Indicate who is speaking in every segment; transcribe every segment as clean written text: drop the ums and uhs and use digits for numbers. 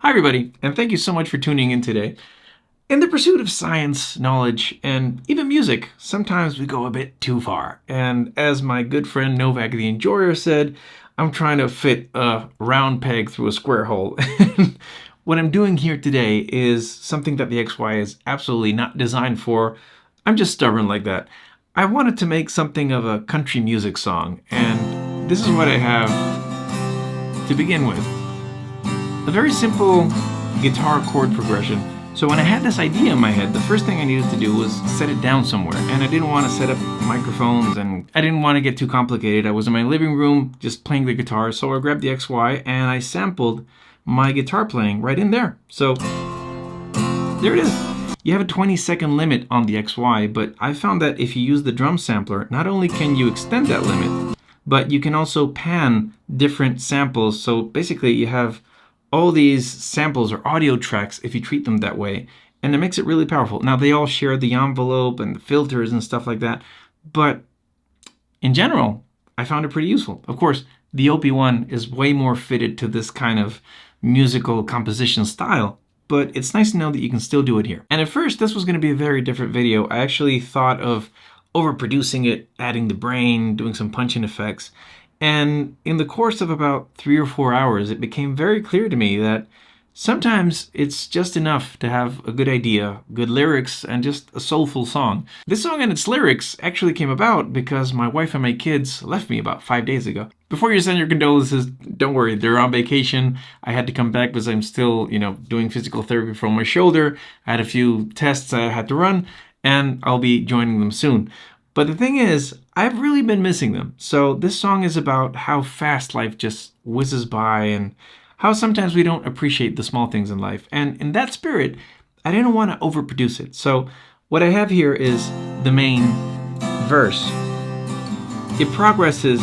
Speaker 1: Hi everybody, and thank you so much for tuning in today. In the pursuit of science, knowledge, and even music, sometimes we go a bit too far. And as my good friend Novak the Enjoyer said, I'm trying to fit a round peg through a square hole. What I'm doing here today is something that the XY is absolutely not designed for. I'm just stubborn like that. I wanted to make something of a country music song, and this is what I have to begin with. A very simple guitar chord progression. So when I had this idea in my head, the first thing I needed to do was set it down somewhere. And I didn't want to set up microphones, and I didn't want to get too complicated. I was in my living room just playing the guitar, so I grabbed the XY and I sampled my guitar playing right in there. So there it is. You have a 20-second limit on the XY, but I found that if you use the drum sampler, not only can you extend that limit, but you can also pan different samples. So basically you have all these samples or audio tracks if you treat them that way, and it makes it really powerful. Now they all share the envelope and the filters and stuff like that, but in general I found it pretty useful. Of course, the OP1 is way more fitted to this kind of musical composition style, but it's nice to know that you can still do it here. And at first this was going to be a very different video. I actually thought of overproducing it, adding the brain, doing some punch-in effects. And in the course of about 3 or 4 hours, it became very clear to me that sometimes it's just enough to have a good idea, good lyrics, and just a soulful song. This song and its lyrics actually came about because my wife and my kids left me about 5 days ago. Before you send your condolences, don't worry, they're on vacation. I had to come back because I'm still, doing physical therapy for my shoulder. I had a few tests I had to run, and I'll be joining them soon. But the thing is, I've really been missing them. So this song is about how fast life just whizzes by and how sometimes we don't appreciate the small things in life. And in that spirit, I didn't want to overproduce it. So what I have here is the main verse. It progresses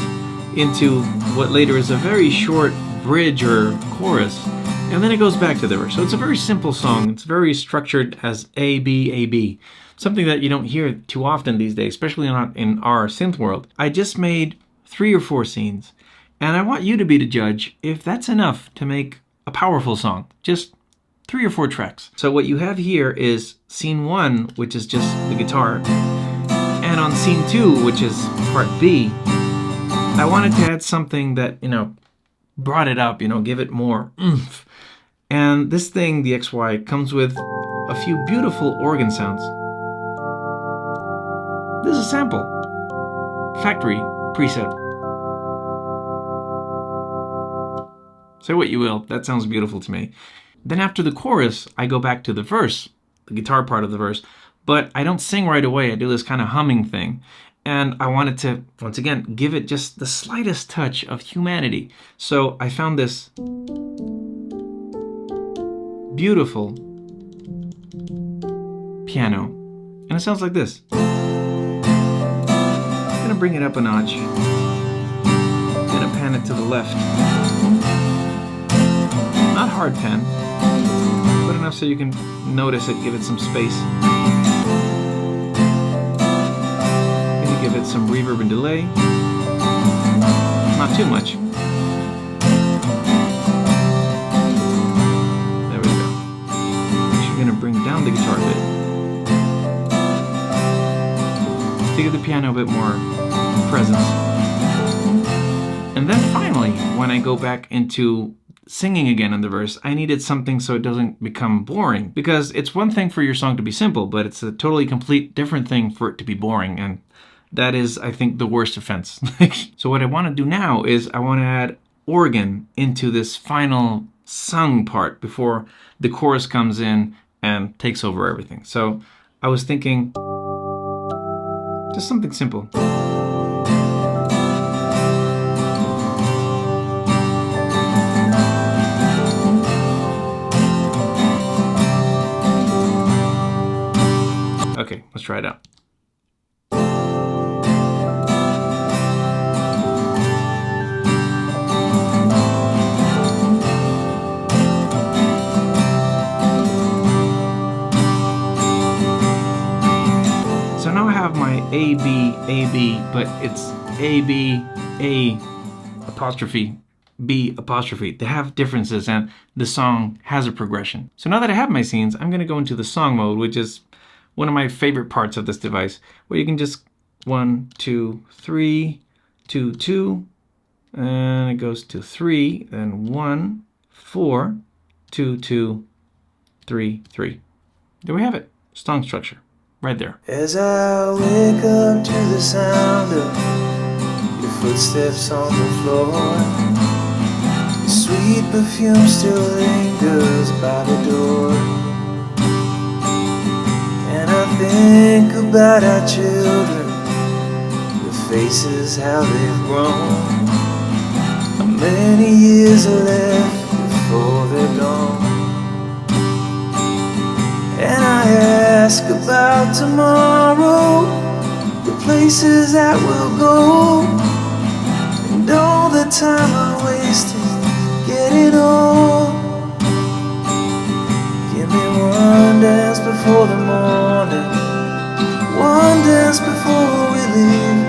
Speaker 1: into what later is a very short bridge or chorus, and then it goes back to the verse. So it's a very simple song. It's very structured as A, B, A, B. Something that you don't hear too often these days, especially not in our synth world. I just made 3 or 4 scenes, and I want you to be the judge if that's enough to make a powerful song. Just 3 or 4 tracks. So what you have here is scene 1, which is just the guitar, and on scene 2, which is part B, I wanted to add something that, brought it up, give it more oomph. And this thing, the XY, comes with a few beautiful organ sounds. This is a sample. Factory preset. Say what you will, that sounds beautiful to me. Then after the chorus, I go back to the verse, the guitar part of the verse, but I don't sing right away. I do this kind of humming thing. And I wanted to, once again, give it just the slightest touch of humanity. So I found this beautiful piano, and it sounds like this. I'm gonna bring it up a notch. I'm gonna pan it to the left. Not hard pan, but enough so you can notice it, give it some space. Give it some reverb and delay. Not too much. There we go. Actually going to bring down the guitar a bit to give the piano a bit more presence. And then finally, when I go back into singing again in the verse, I needed something so it doesn't become boring. Because it's one thing for your song to be simple, but it's a totally complete different thing for it to be boring. And that is, I think, the worst offense. So what I want to do now is I want to add organ into this final sung part before the chorus comes in and takes over everything. So I was thinking just something simple. Okay, let's try it out. A, B, but it's A, B, A, apostrophe, B apostrophe. They have differences and the song has a progression. So now that I have my scenes, I'm going to go into the song mode, which is one of my favorite parts of this device, where you can just 1, 2, 3, 2, 2, and it goes to 3, then 1, 4, 2, 2, 3, 3. There we have it. Song structure. Right there.
Speaker 2: As I wake up to the sound of your footsteps on the floor, the sweet perfume still lingers by the door, and I think about our children, their faces, how they've grown, how many years are left before they're gone. And I ask about tomorrow, the places that we'll go, and all the time I wasted getting old. Give me one dance before the morning, one dance before we leave.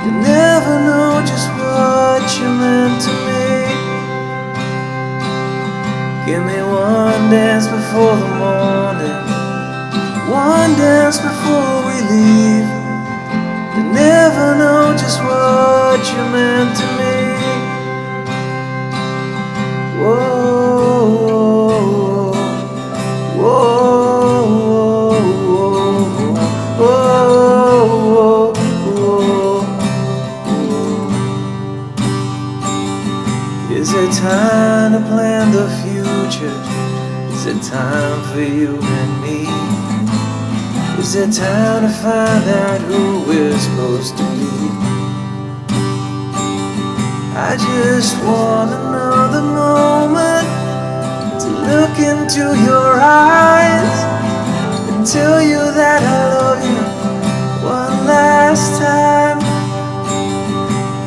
Speaker 2: You never know just what you meant to me. Give me one dance before the morning, one dance before we leave. You never know just what you meant to me. Whoa, whoa, whoa, whoa, whoa. Is it time to plan the future? Is it time for you and me? Is it time to find out who we're supposed to be? I just want another moment to look into your eyes and tell you that I love you one last time.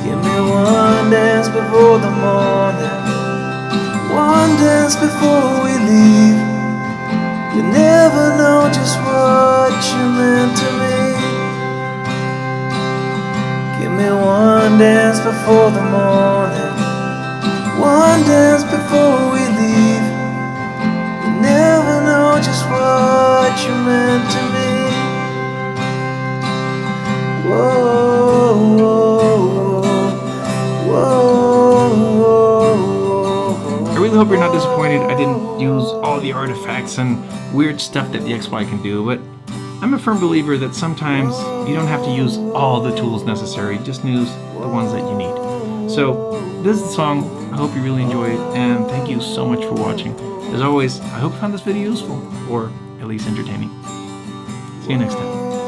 Speaker 2: Give me one dance before the morning, one dance before we leave. You never know just what you meant to me. Give me one dance before the morning, one dance before we leave. You never know just what you meant to me. Whoa, whoa, whoa, whoa.
Speaker 1: I really hope you're not disappointed I didn't use all the artifacts and weird stuff that the XY can do, but I'm a firm believer that sometimes you don't have to use all the tools necessary, just use the ones that you need. So this is the song. I hope you really enjoy it, and thank you so much for watching. As always, I hope you found this video useful, or at least entertaining. See you next time.